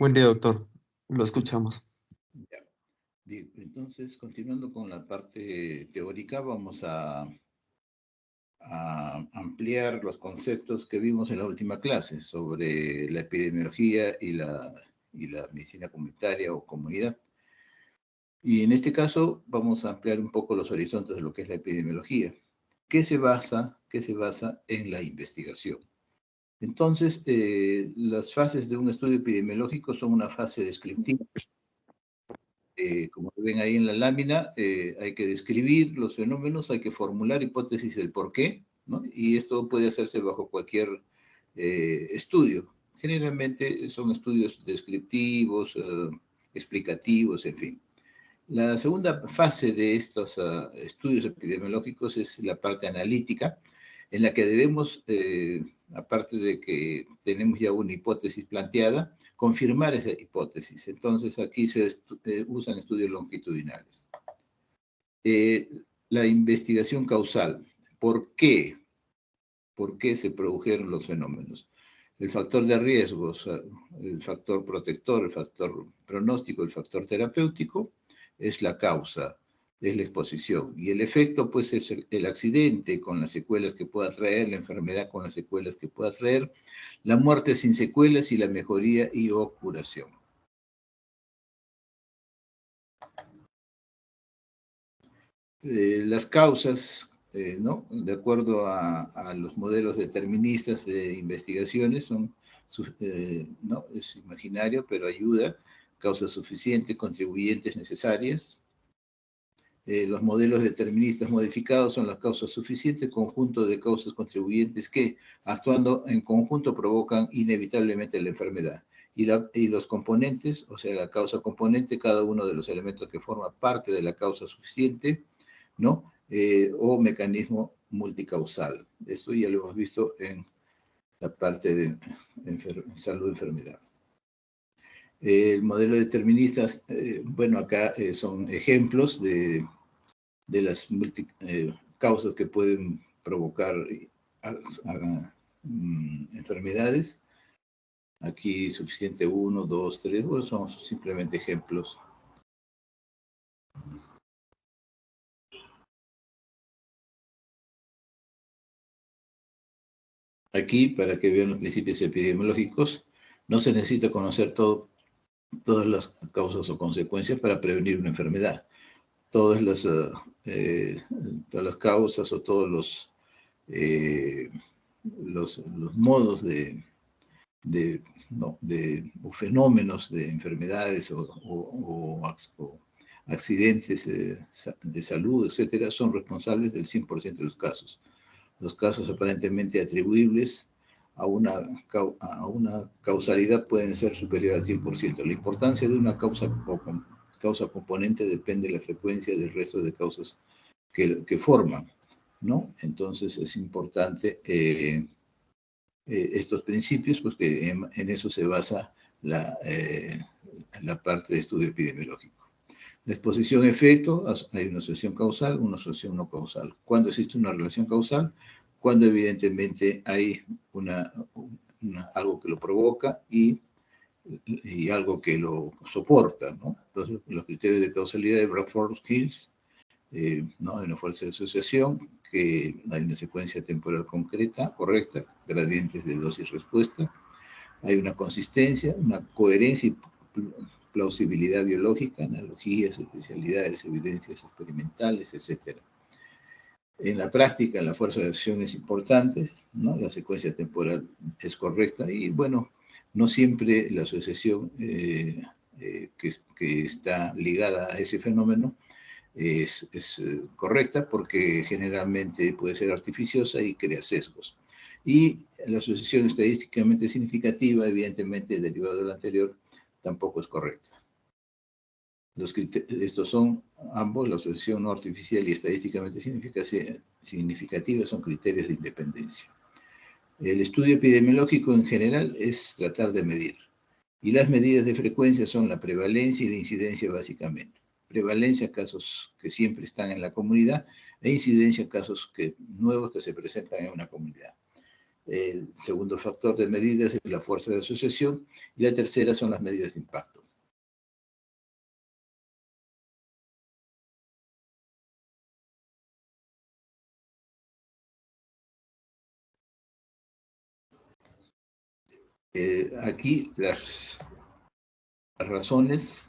Buen día, doctor. Lo escuchamos. Ya. Bien, entonces, continuando con la parte teórica, vamos a ampliar los conceptos que vimos en la última clase sobre la epidemiología y la medicina comunitaria o comunidad. Y en este caso vamos a ampliar un poco los horizontes de lo que es la epidemiología, que se basa en la investigación. Entonces, las fases de un estudio epidemiológico son una fase descriptiva. Como ven ahí en la lámina, hay que describir los fenómenos, hay que formular hipótesis del por qué, ¿no? Y esto puede hacerse bajo cualquier estudio. Generalmente son estudios descriptivos, explicativos, en fin. La segunda fase de estos estudios epidemiológicos es la parte analítica, en la que debemos, aparte de que tenemos ya una hipótesis planteada, confirmar esa hipótesis. Entonces, aquí se usan estudios longitudinales. La investigación causal. ¿Por qué? ¿Por qué se produjeron los fenómenos? El factor de riesgos, el factor protector, el factor pronóstico, el factor terapéutico, es la causa, es la exposición. Y el efecto, pues, es el accidente con las secuelas que pueda traer, la enfermedad con las secuelas que pueda traer, la muerte sin secuelas y la mejoría y o curación. Las causas, ¿no? De acuerdo a los modelos deterministas de investigaciones, son, ¿no? Es imaginario, pero ayuda, causas suficientes, contribuyentes necesarias. Los modelos deterministas modificados son las causas suficientes, conjunto de causas contribuyentes que, actuando en conjunto, provocan inevitablemente la enfermedad. Y los componentes, o sea, la causa componente, cada uno de los elementos que forma parte de la causa suficiente, ¿no? O mecanismo multicausal. Esto ya lo hemos visto en la parte de salud-enfermedad. El modelo determinista, bueno, acá son ejemplos de las causas que pueden provocar enfermedades. Aquí suficiente 1, 2, 3, bueno, son simplemente ejemplos. Aquí, para que vean los principios epidemiológicos, no se necesita conocer todas las causas o consecuencias para prevenir una enfermedad. Todas las causas o todos los modos o fenómenos de enfermedades o accidentes de salud, etcétera, son responsables del 100% de los casos. Los casos aparentemente atribuibles a una causalidad pueden ser superior al 100%. La importancia de una causa componente depende de la frecuencia del resto de causas que forman, ¿no? Entonces es importante estos principios, pues que en eso se basa la parte de estudio epidemiológico. La exposición-efecto, hay una asociación causal, una asociación no causal. ¿Cuándo existe una relación causal? Cuando evidentemente hay algo que lo provoca y algo que lo soporta, ¿no? Entonces, los criterios de causalidad de Bradford-Hills, ¿no? Hay una fuerza de asociación, que hay una secuencia temporal concreta, correcta, gradientes de dosis-respuesta, hay una consistencia, una coherencia y plausibilidad biológica, analogías, especialidades, evidencias experimentales, etc. En la práctica, la fuerza de acción es importante, ¿no? La secuencia temporal es correcta y, bueno, no siempre la asociación que está ligada a ese fenómeno es correcta, porque generalmente puede ser artificiosa y crea sesgos. Y la asociación estadísticamente significativa, evidentemente, derivado de la anterior, tampoco es correcta. Estos son ambos, la asociación no artificial y estadísticamente significativa, son criterios de independencia. El estudio epidemiológico en general es tratar de medir. Y las medidas de frecuencia son la prevalencia y la incidencia básicamente. Prevalencia, casos que siempre están en la comunidad, e incidencia, casos nuevos que se presentan en una comunidad. El segundo factor de medidas es la fuerza de asociación y la tercera son las medidas de impacto. Aquí las razones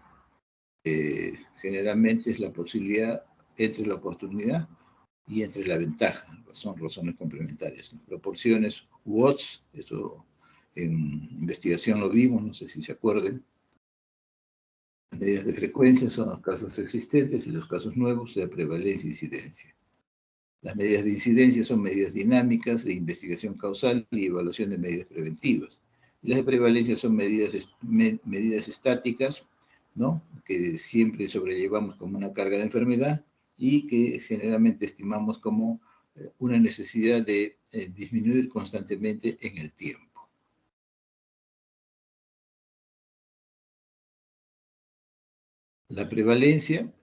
generalmente es la posibilidad entre la oportunidad y entre la ventaja. Son razones complementarias. Las proporciones u odds, eso en investigación lo vimos, no sé si se acuerden. Las medidas de frecuencia son los casos existentes y los casos nuevos de prevalencia e incidencia. Las medidas de incidencia son medidas dinámicas de investigación causal y evaluación de medidas preventivas. Y las de prevalencia son medidas estáticas, ¿no?, que siempre sobrellevamos como una carga de enfermedad y que generalmente estimamos como una necesidad de disminuir constantemente en el tiempo. La prevalencia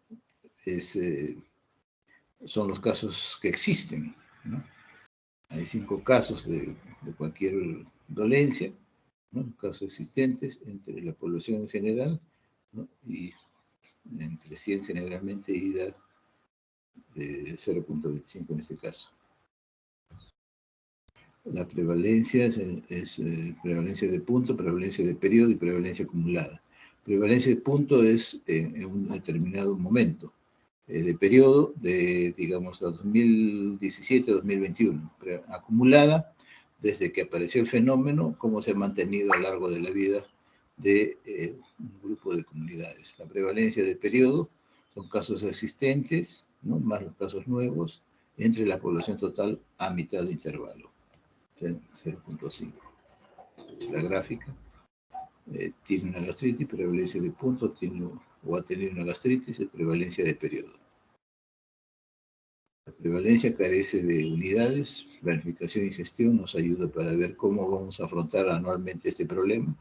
son los casos que existen, ¿no? Hay 5 casos de cualquier dolencia, ¿no?, casos existentes entre la población en general, ¿no?, y entre 100 generalmente y da 0.25 en este caso. La prevalencia es prevalencia de punto, prevalencia de periodo y prevalencia acumulada. Prevalencia de punto es en un determinado momento, de periodo de, digamos, 2017 a 2021. Acumulada desde que apareció el fenómeno, cómo se ha mantenido a lo largo de la vida de un grupo de comunidades. La prevalencia de periodo son casos existentes, ¿no?, más los casos nuevos, entre la población total a mitad de intervalo, 0.5. La gráfica tiene una gastritis, prevalencia de punto, o ha tenido una gastritis, es prevalencia de periodo. La prevalencia carece de unidades, planificación y gestión nos ayuda para ver cómo vamos a afrontar anualmente este problema.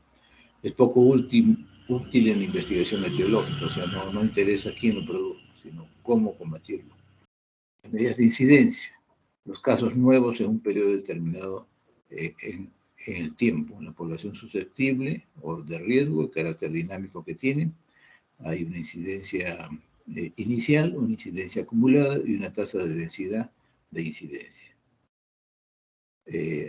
Es poco útil en la investigación etiológica, o sea, no interesa quién lo produjo, sino cómo combatirlo. Las medidas de incidencia, los casos nuevos en un periodo determinado en el tiempo, en la población susceptible o de riesgo, el carácter dinámico que tienen. Hay una incidencia inicial, una incidencia acumulada y una tasa de densidad de incidencia.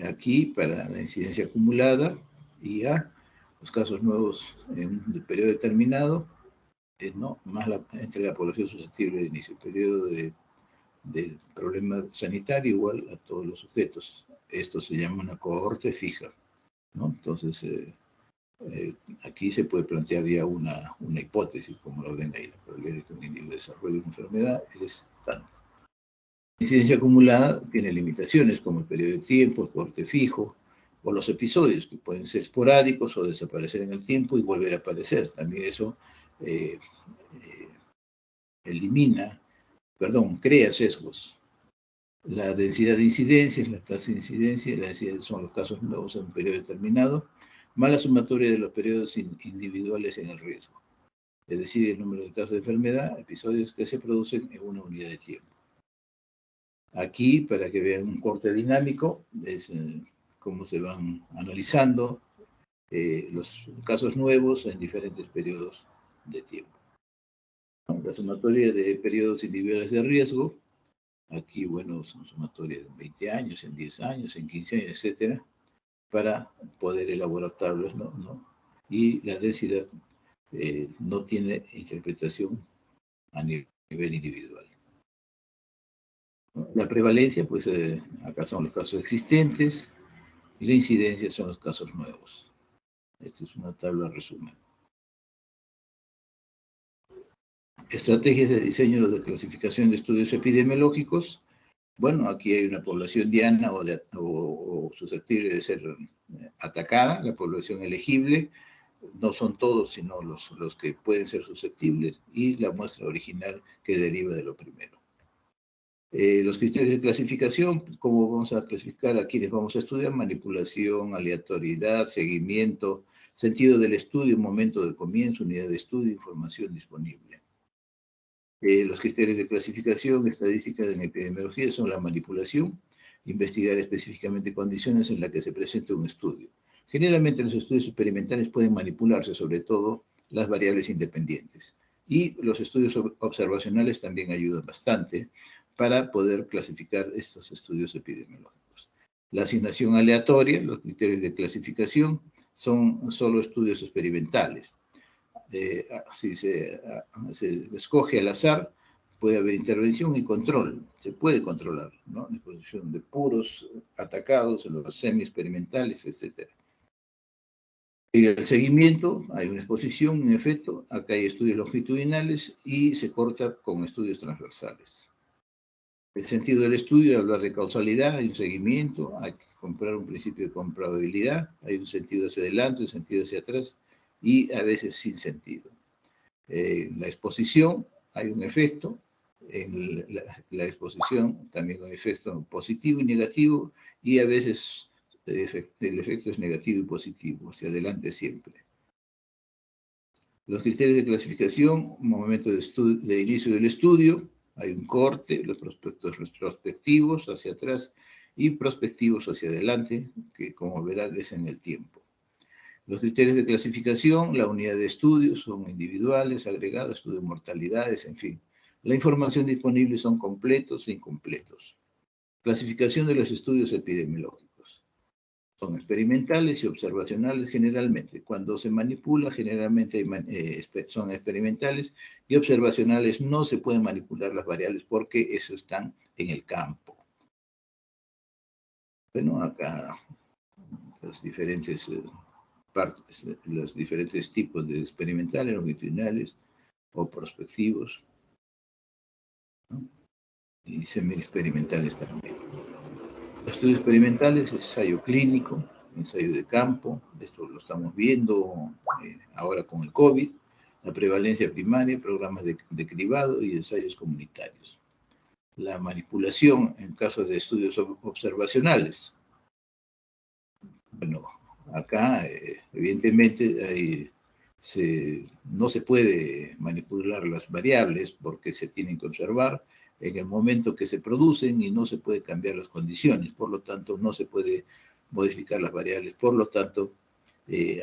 Aquí, para la incidencia acumulada, IA, los casos nuevos en un periodo determinado, ¿no?, más entre la población susceptible de inicio. El periodo del problema sanitario igual a todos los sujetos. Esto se llama una cohorte fija, ¿no? Entonces, aquí se puede plantear ya una hipótesis, como lo ven ahí. La probabilidad de que un individuo desarrolle una enfermedad es tanto. La incidencia acumulada tiene limitaciones, como el periodo de tiempo, el cohorte fijo, o los episodios, que pueden ser esporádicos o desaparecer en el tiempo y volver a aparecer. También eso crea sesgos. La densidad de incidencia es la tasa de incidencia, la densidad son los casos nuevos en un periodo determinado, más la sumatoria de los periodos individuales en el riesgo, es decir, el número de casos de enfermedad, episodios que se producen en una unidad de tiempo. Aquí, para que vean un corte dinámico, es cómo se van analizando los casos nuevos en diferentes periodos de tiempo. La sumatoria de periodos individuales de riesgo, aquí, bueno, son sumatorias en 20 años, en 10 años, en 15 años, etcétera, para poder elaborar tablas, ¿no? Y la densidad no tiene interpretación a nivel individual. La prevalencia, pues acá son los casos existentes, y la incidencia son los casos nuevos. Esta es una tabla resumen. Estrategias de diseño de clasificación de estudios epidemiológicos. Bueno, aquí hay una población diana o susceptible de ser atacada, la población elegible. No son todos, sino los que pueden ser susceptibles, y la muestra original que deriva de lo primero. Los criterios de clasificación, ¿cómo vamos a clasificar a quienes vamos a estudiar? Manipulación, aleatoriedad, seguimiento, sentido del estudio, momento de comienzo, unidad de estudio, información disponible. Los criterios de clasificación estadística en epidemiología son la manipulación investigar específicamente condiciones en las que se presenta un estudio. Generalmente los estudios experimentales pueden manipularse, sobre todo las variables independientes. Y los estudios observacionales también ayudan bastante para poder clasificar estos estudios epidemiológicos. La asignación aleatoria, los criterios de clasificación, son solo estudios experimentales. Si se escoge al azar, puede haber intervención y control. Se puede controlar, ¿no? La exposición de puros atacados, los semi-experimentales, etc. Y el seguimiento, hay una exposición, en efecto, acá hay estudios longitudinales y se corta con estudios transversales. El sentido del estudio es hablar de causalidad, hay un seguimiento, hay que comprar un principio de comprobabilidad, hay un sentido hacia adelante, un sentido hacia atrás, y a veces sin sentido. La exposición, hay un efecto, en la exposición también hay un efecto positivo y negativo, y a veces el efecto es negativo y positivo, hacia adelante siempre. Los criterios de clasificación, momento de inicio del estudio, hay un corte, los prospectos retrospectivos hacia atrás y prospectivos hacia adelante, que como verán es en el tiempo. Los criterios de clasificación, la unidad de estudio, son individuales, agregados, estudio de mortalidades, en fin. La información disponible son completos e incompletos. Clasificación de los estudios epidemiológicos. Son experimentales y observacionales generalmente. Cuando se manipula, generalmente son experimentales y observacionales. No se pueden manipular las variables porque eso están en el campo. Bueno, acá las diferentes partes, los diferentes tipos de experimentales, longitudinales o prospectivos, ¿no? Y semi-experimentales también. Los estudios experimentales, ensayo clínico, ensayo de campo, esto lo estamos viendo ahora con el COVID, la prevalencia primaria, programas de cribado y ensayos comunitarios. La manipulación en caso de estudios observacionales. Bueno, acá evidentemente no se puede manipular las variables porque se tienen que observar en el momento que se producen y no se puede cambiar las condiciones, por lo tanto no se puede modificar las variables, por lo tanto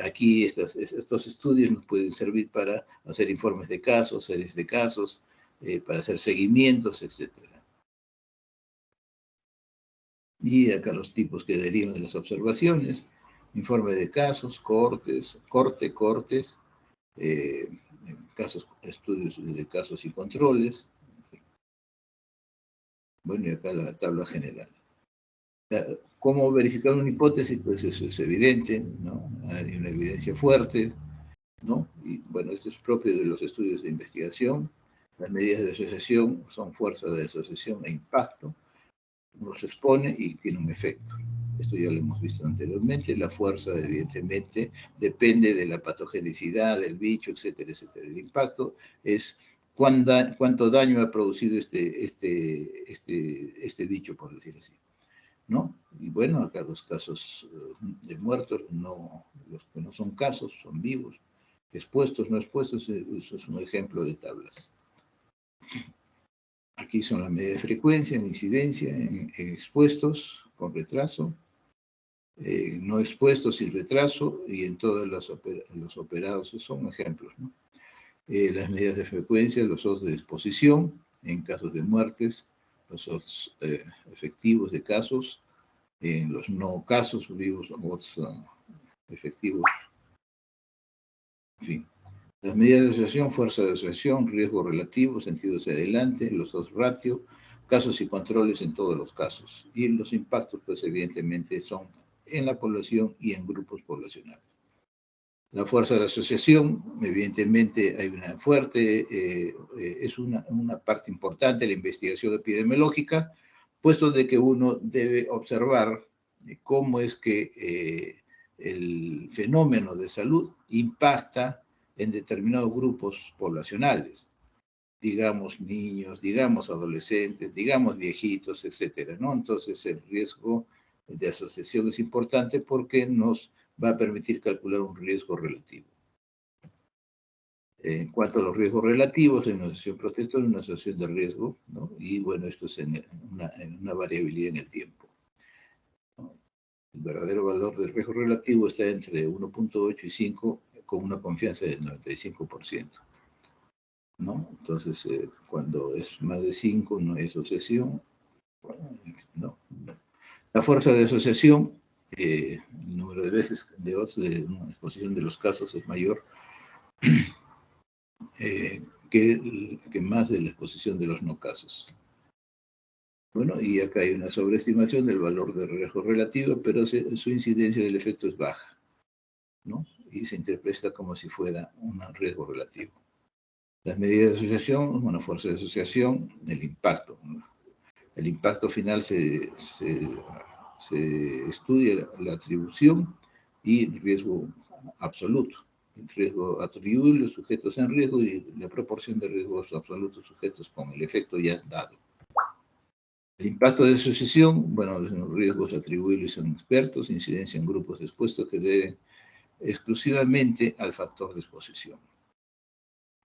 aquí estos estudios nos pueden servir para hacer informes de casos, series de casos, para hacer seguimientos, etc. Y acá los tipos que derivan de las observaciones, informe de casos, cortes, estudios de casos y controles, en fin. Bueno, y acá la tabla general. ¿Cómo verificar una hipótesis? Pues eso es evidente, ¿no? Hay una evidencia fuerte, ¿no? Y bueno, esto es propio de los estudios de investigación. Las medidas de asociación son fuerza de asociación e impacto. Uno se expone y tiene un efecto. Esto ya lo hemos visto anteriormente. La fuerza, evidentemente, depende de la patogenicidad del bicho, etcétera, etcétera. El impacto es cuánto daño ha producido este bicho, por decir así, ¿no? Y bueno, acá los casos de muertos, los que no son casos, son vivos. Expuestos, no expuestos, eso es un ejemplo de tablas. Aquí son las medidas de frecuencia, en incidencia, en expuestos con retraso, no expuestos sin retraso, y en todos los operados son ejemplos, ¿no? Las medidas de frecuencia, los odds de exposición, en casos de muertes, los odds efectivos de casos, en los no casos vivos, odds efectivos, en fin. Las medidas de asociación, fuerza de asociación, riesgo relativo, sentido hacia adelante, los odds ratio, casos y controles en todos los casos. Y los impactos, pues evidentemente, son en la población y en grupos poblacionales. La fuerza de asociación, evidentemente, hay una fuerte, es una parte importante de la investigación epidemiológica, puesto de que uno debe observar cómo es que el fenómeno de salud impacta en determinados grupos poblacionales, digamos niños, digamos adolescentes, digamos viejitos, etcétera, ¿no? Entonces el riesgo de asociación es importante porque nos va a permitir calcular un riesgo relativo. En cuanto a los riesgos relativos, en una asociación protectora, una asociación de riesgo, ¿no? Y bueno, esto es en una variabilidad en el tiempo. El verdadero valor del riesgo relativo está entre 1.8 y 5, con una confianza del 95%. ¿No? Entonces, cuando es más de 5, no hay asociación. Bueno, no. La fuerza de asociación, el número de veces de odds de una exposición de los casos es mayor que más de la exposición de los no casos. Bueno, y acá hay una sobreestimación del valor de riesgo relativo, pero su incidencia del efecto es baja, ¿no? Y se interpreta como si fuera un riesgo relativo. Las medidas de asociación, una fuerza de asociación, el impacto. El impacto final se estudia la atribución y el riesgo absoluto. El riesgo atribuible, sujetos en riesgo y la proporción de riesgos absolutos sujetos con el efecto ya dado. El impacto de asociación, bueno, los riesgos atribuibles son expertos, incidencia en grupos expuestos que deben exclusivamente al factor de exposición.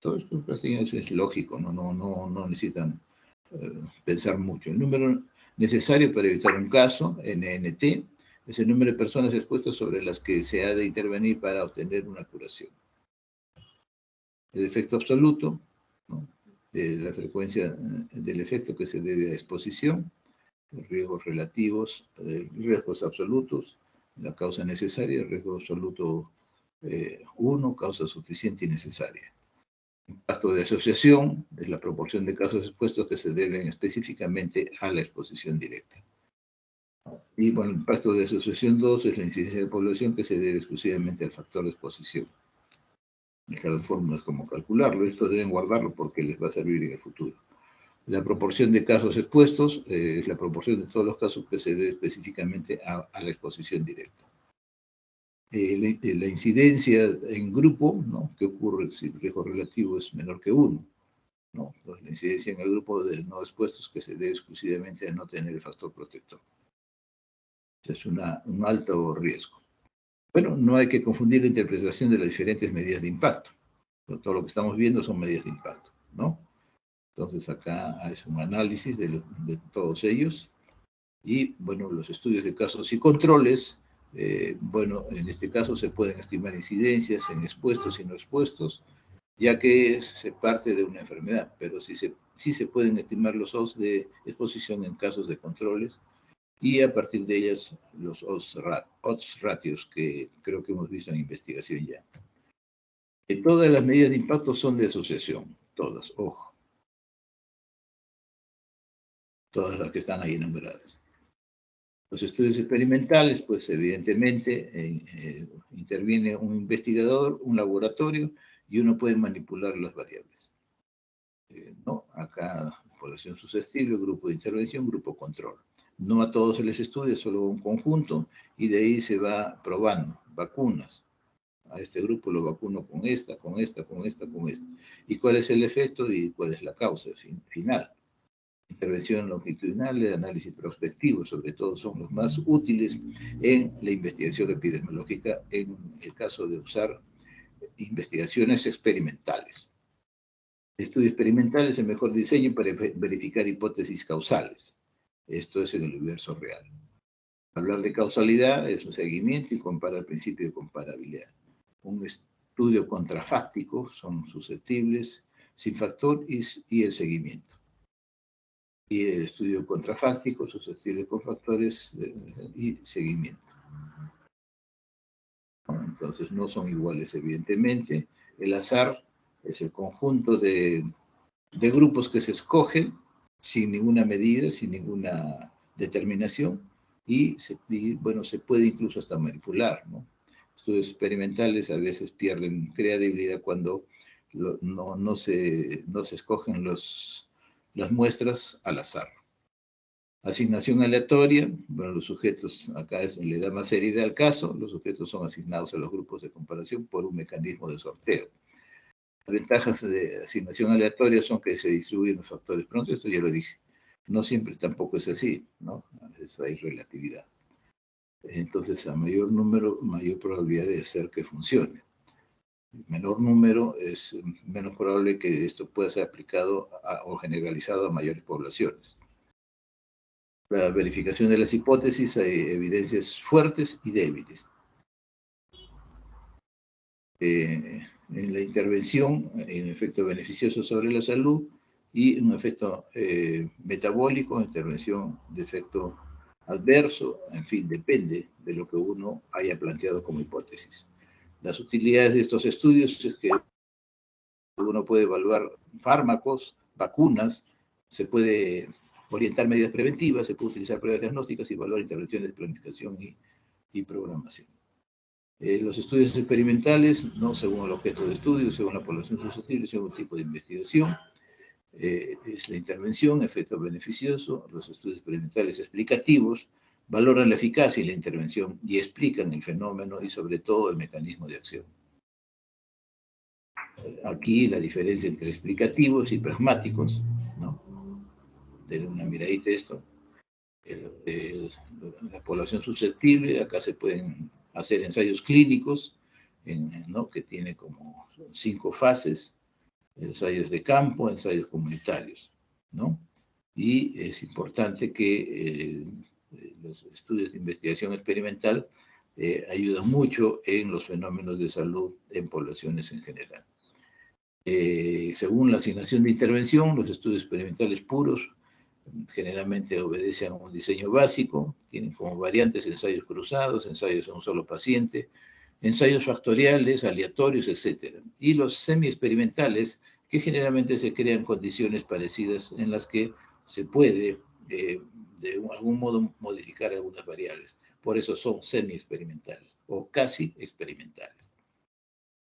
Todo esto prácticamente es lógico, no necesitan pensar mucho. El número necesario para evitar un caso, NNT, es el número de personas expuestas sobre las que se ha de intervenir para obtener una curación. El efecto absoluto, ¿no? La frecuencia del efecto que se debe a exposición, los riesgos relativos, riesgos absolutos, la causa necesaria, el riesgo absoluto 1, causa suficiente y necesaria. Impacto de asociación es la proporción de casos expuestos que se deben específicamente a la exposición directa. Y bueno, el impacto de asociación 2 es la incidencia de población que se debe exclusivamente al factor de exposición. Hay fórmulas como calcularlo, esto deben guardarlo porque les va a servir en el futuro. La proporción de casos expuestos es la proporción de todos los casos que se debe específicamente a la exposición directa. La incidencia en grupo, ¿no? ¿Qué ocurre si el riesgo relativo es menor que 1? ¿No? Entonces, la incidencia en el grupo de no expuestos que se debe exclusivamente a no tener el factor protector. Es un alto riesgo. Bueno, no hay que confundir la interpretación de las diferentes medidas de impacto. Todo lo que estamos viendo son medidas de impacto, ¿no? Entonces acá es un análisis de todos ellos. Y, bueno, los estudios de casos y controles, bueno, en este caso se pueden estimar incidencias en expuestos y no expuestos, ya que se parte de una enfermedad, pero sí se pueden estimar los odds de exposición en casos de controles y a partir de ellas los odds ratios que creo que hemos visto en investigación ya. Todas las medidas de impacto son de asociación, todas, ojo. Todas las que están ahí enumeradas. Los estudios experimentales, pues evidentemente interviene un investigador, un laboratorio, y uno puede manipular las variables. ¿No? Acá, población susceptible, grupo de intervención, grupo control. No a todos se les estudia, solo un conjunto, y de ahí se va probando. Vacunas. A este grupo lo vacuno con esta, con esta, con esta, con esta. ¿Y cuál es el efecto y cuál es la causa final? Intervención longitudinal, el análisis prospectivo, sobre todo, son los más útiles en la investigación epidemiológica en el caso de usar investigaciones experimentales. El estudio experimental es el mejor diseño para verificar hipótesis causales. Esto es en el universo real. Hablar de causalidad es un seguimiento y compara el principio de comparabilidad. Un estudio contrafáctico son susceptibles, sin factor y el seguimiento. Y el estudio contrafáctico, susceptible con factores y seguimiento. Entonces no son iguales, evidentemente. El azar es el conjunto de grupos que se escogen sin ninguna medida, sin ninguna determinación, y bueno, se puede incluso hasta manipular, ¿no? Estudios experimentales a veces pierden credibilidad cuando no se escogen las muestras al azar. Asignación aleatoria, bueno, los sujetos, acá le da más seriedad al caso, los sujetos son asignados a los grupos de comparación por un mecanismo de sorteo. Las ventajas de asignación aleatoria son que se distribuyen los factores. Pronto, esto ya lo dije. No siempre tampoco es así, ¿no? A veces hay relatividad. Entonces, a mayor número, mayor probabilidad de hacer que funcione. Menor número es menos probable que esto pueda ser aplicado o generalizado a mayores poblaciones. la verificación de las hipótesis, hay evidencias fuertes y débiles. En la intervención, hay un efecto beneficioso sobre la salud y un efecto metabólico, intervención de efecto adverso, en fin, depende de lo que uno haya planteado como hipótesis. Las utilidades de estos estudios es que uno puede evaluar fármacos, vacunas, se puede orientar medidas preventivas, se puede utilizar pruebas diagnósticas y evaluar intervenciones de planificación y programación. Los estudios experimentales, ¿no? Según el objeto de estudio, según la población susceptible, según el tipo de investigación, es la intervención, efecto beneficioso. Los estudios experimentales explicativos valoran la eficacia y la intervención y explican el fenómeno y sobre todo el mecanismo de acción. Aquí la diferencia entre explicativos y pragmáticos, ¿no? Denle una miradita a esto. La población susceptible, acá se pueden hacer ensayos clínicos, ¿no? Que tiene como 5 fases, ensayos de campo, ensayos comunitarios, ¿no? Y es importante que los estudios de investigación experimental ayudan mucho en los fenómenos de salud en poblaciones en general. Según la asignación de intervención, los estudios experimentales puros generalmente obedecen a un diseño básico, tienen como variantes ensayos cruzados, ensayos a un solo paciente, ensayos factoriales, aleatorios, etc. Y los semi-experimentales, que generalmente se crean condiciones parecidas en las que se puede, de algún modo, modificar algunas variables. Por eso son semi-experimentales o casi experimentales.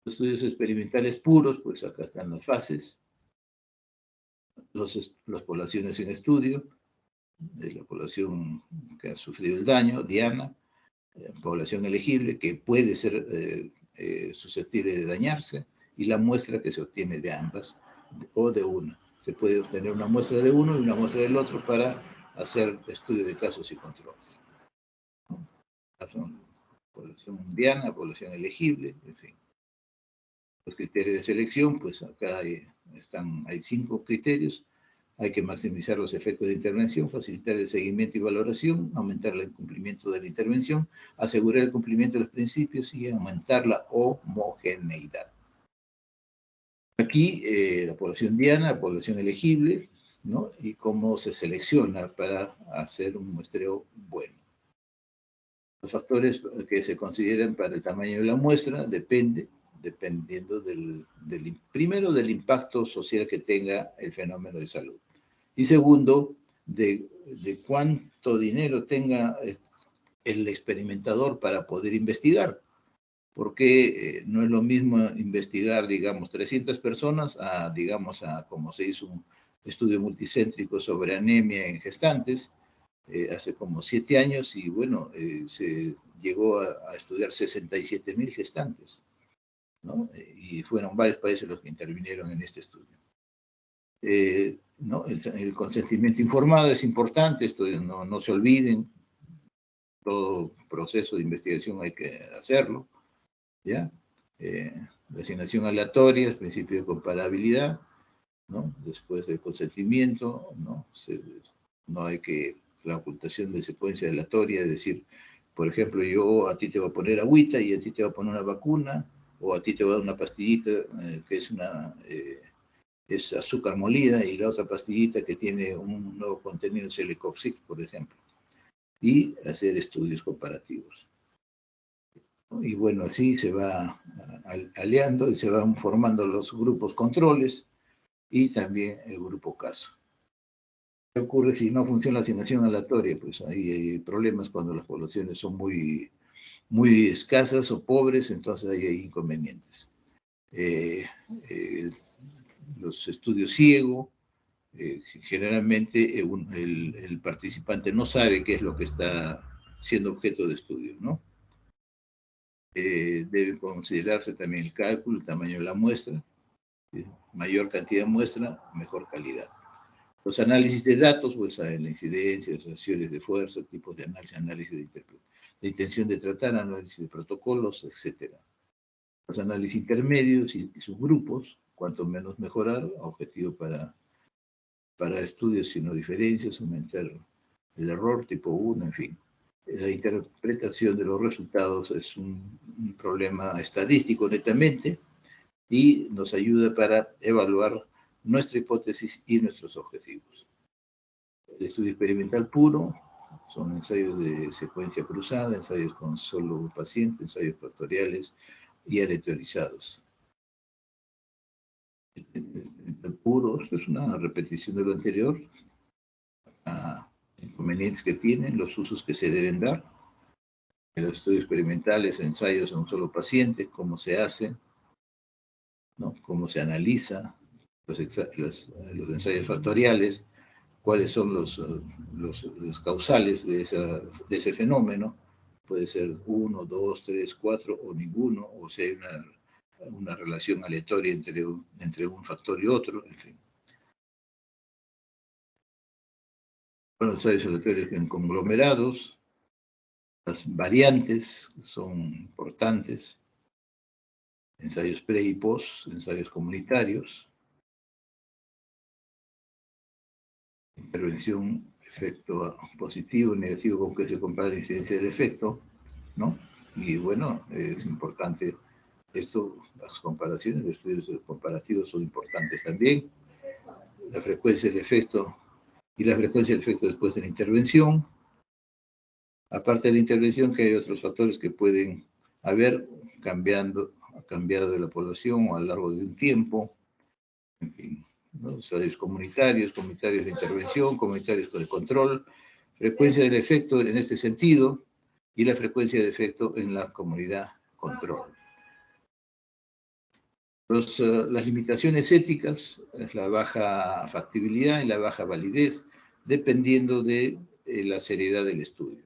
Los estudios experimentales puros, pues acá están las fases, las poblaciones en estudio, de la población que ha sufrido el daño, diana, población elegible que puede ser susceptible de dañarse, y la muestra que se obtiene de ambas o de una. Se puede obtener una muestra de uno y una muestra del otro para hacer estudio de casos y controles. Población diana, población elegible, en fin. Los criterios de selección, pues acá hay 5 criterios. Hay que maximizar los efectos de intervención, facilitar el seguimiento y valoración, aumentar el cumplimiento de la intervención, asegurar el cumplimiento de los principios y aumentar la homogeneidad. Aquí la población diana, la población elegible, ¿no? Y cómo se selecciona para hacer un muestreo bueno. Los factores que se consideran para el tamaño de la muestra dependiendo primero del impacto social que tenga el fenómeno de salud. Y segundo, de cuánto dinero tenga el experimentador para poder investigar. Porque no es lo mismo investigar, digamos, 300 personas digamos, como se hizo un estudio multicéntrico sobre anemia en gestantes hace como 7 años y bueno, se llegó a estudiar 67.000 gestantes, ¿no? Y fueron varios países los que intervinieron en este estudio. ¿No? El consentimiento informado es importante, esto no se olviden, todo proceso de investigación hay que hacerlo, ¿ya? La asignación aleatoria, el principio de comparabilidad, ¿no? Después del consentimiento, ¿no? No hay que, la ocultación de secuencia aleatoria, es decir, por ejemplo, yo a ti te voy a poner agüita y a ti te voy a poner una vacuna, o a ti te voy a dar una pastillita que es azúcar molida y la otra pastillita que tiene un nuevo contenido celecoxib, por ejemplo, y hacer estudios comparativos. Y bueno, así se va aliando y se van formando los grupos controles y también el grupo caso. ¿Qué ocurre si no funciona la asignación aleatoria? Pues ahí hay problemas cuando las poblaciones son muy escasas o pobres, entonces ahí hay inconvenientes. Los estudios ciego, generalmente el participante no sabe qué es lo que está siendo objeto de estudio, ¿no? Debe considerarse también el cálculo, el tamaño de la muestra, mayor cantidad de muestra, mejor calidad. Los análisis de datos, pues la incidencia, asociaciones de fuerza, tipos de análisis de intención de tratar, análisis de protocolos, etc. Los análisis intermedios y sus grupos, cuanto menos mejorar, objetivo para estudios sino diferencias, aumentar el error tipo 1, en fin. La interpretación de los resultados es un problema estadístico netamente y nos ayuda para evaluar nuestra hipótesis y nuestros objetivos. El estudio experimental puro son ensayos de secuencia cruzada, ensayos con solo pacientes, ensayos factoriales y aleatorizados. El puro es una repetición de lo anterior, inconvenientes que tienen, los usos que se deben dar. En los estudios experimentales, ensayos en un solo paciente, cómo se hace, ¿no? Cómo se analiza, los ensayos factoriales, cuáles son los causales de ese fenómeno. Puede ser 1, 2, 3, 4 o ninguno, o si hay una relación aleatoria entre un factor y otro, en fin. Bueno, ensayos aleatorios en conglomerados, las variantes son importantes, ensayos pre y post, ensayos comunitarios, intervención, efecto positivo, negativo, con que se compara la incidencia del efecto, ¿no? Y bueno, es importante esto, las comparaciones, los estudios comparativos son importantes también, la frecuencia del efecto y la frecuencia del efecto después de la intervención. Aparte de la intervención, que hay otros factores que pueden haber cambiado de la población o a lo largo de un tiempo, en fin, ¿no? Ensayos comunitarios de intervención, comunitarios de control, frecuencia del efecto en este sentido y la frecuencia de efecto en la comunidad control. Las limitaciones éticas es la baja factibilidad y la baja validez, dependiendo de la seriedad del estudio.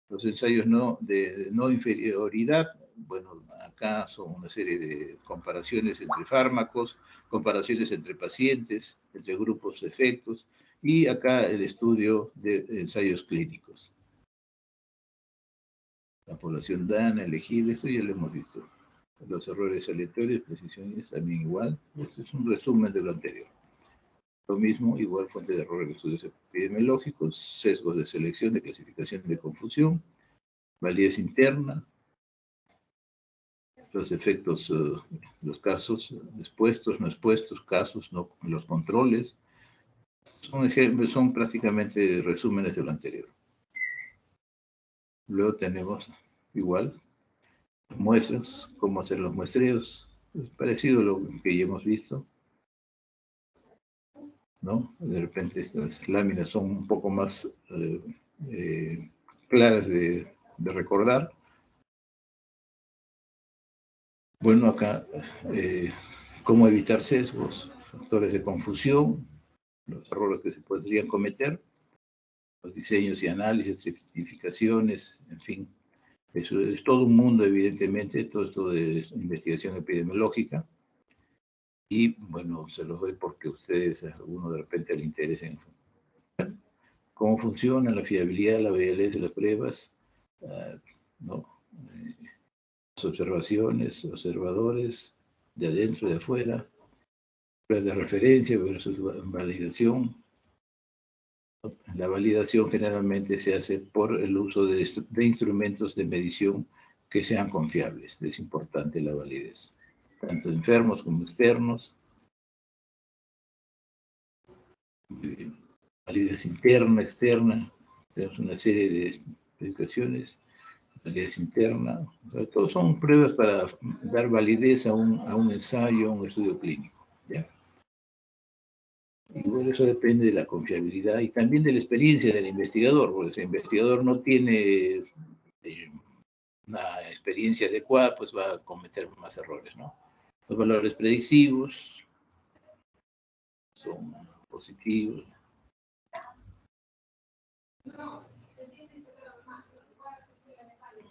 Los ensayos de no inferioridad, bueno, acá son una serie de comparaciones entre fármacos, comparaciones entre pacientes, entre grupos de efectos, y acá el estudio de ensayos clínicos. La población dana, elegible, esto ya lo hemos visto. Los errores aleatorios, precisiones, también igual. Esto es un resumen de lo anterior. Lo mismo, igual fuente de errores de estudios epidemiológicos, sesgos de selección, de clasificación, de confusión, validez interna, los efectos, los casos expuestos, no expuestos, casos, no, los controles, son prácticamente resúmenes de lo anterior. Luego tenemos igual muestras, cómo hacer los muestreos, es parecido a lo que ya hemos visto, ¿no? De repente estas láminas son un poco más claras de recordar. Bueno, acá, cómo evitar sesgos, factores de confusión, los errores que se podrían cometer, los diseños y análisis, rectificaciones, en fin. Eso es todo un mundo, evidentemente, todo esto de investigación epidemiológica. Y, bueno, se los doy porque a ustedes, a alguno de repente le interesen. ¿Cómo funciona la fiabilidad, la validez de las pruebas? ¿No? Las observaciones, observadores, de adentro y de afuera, pruebas de referencia versus validación. La validación generalmente se hace por el uso de instrumentos de medición que sean confiables. Es importante la validez, tanto enfermos como externos. Validez interna, externa. Tenemos una serie de especificaciones. Validez interna. O sea, todos son pruebas para dar validez a un ensayo, a un estudio clínico, ¿ya? Y bueno, eso depende de la confiabilidad y también de la experiencia del investigador, porque si el investigador no tiene una experiencia adecuada, pues va a cometer más errores, ¿no? Los valores predictivos son positivos.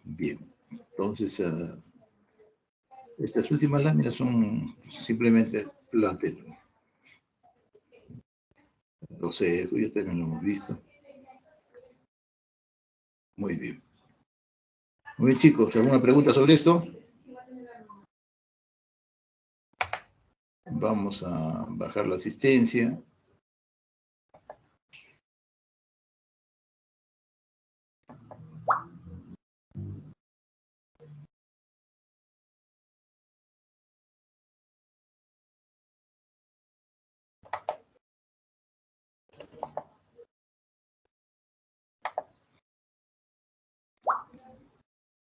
Bien, entonces estas últimas láminas son simplemente lo anterior. Lo sé, eso ya también lo hemos visto. Muy bien. Muy bien, chicos, ¿alguna pregunta sobre esto? Vamos a bajar la asistencia.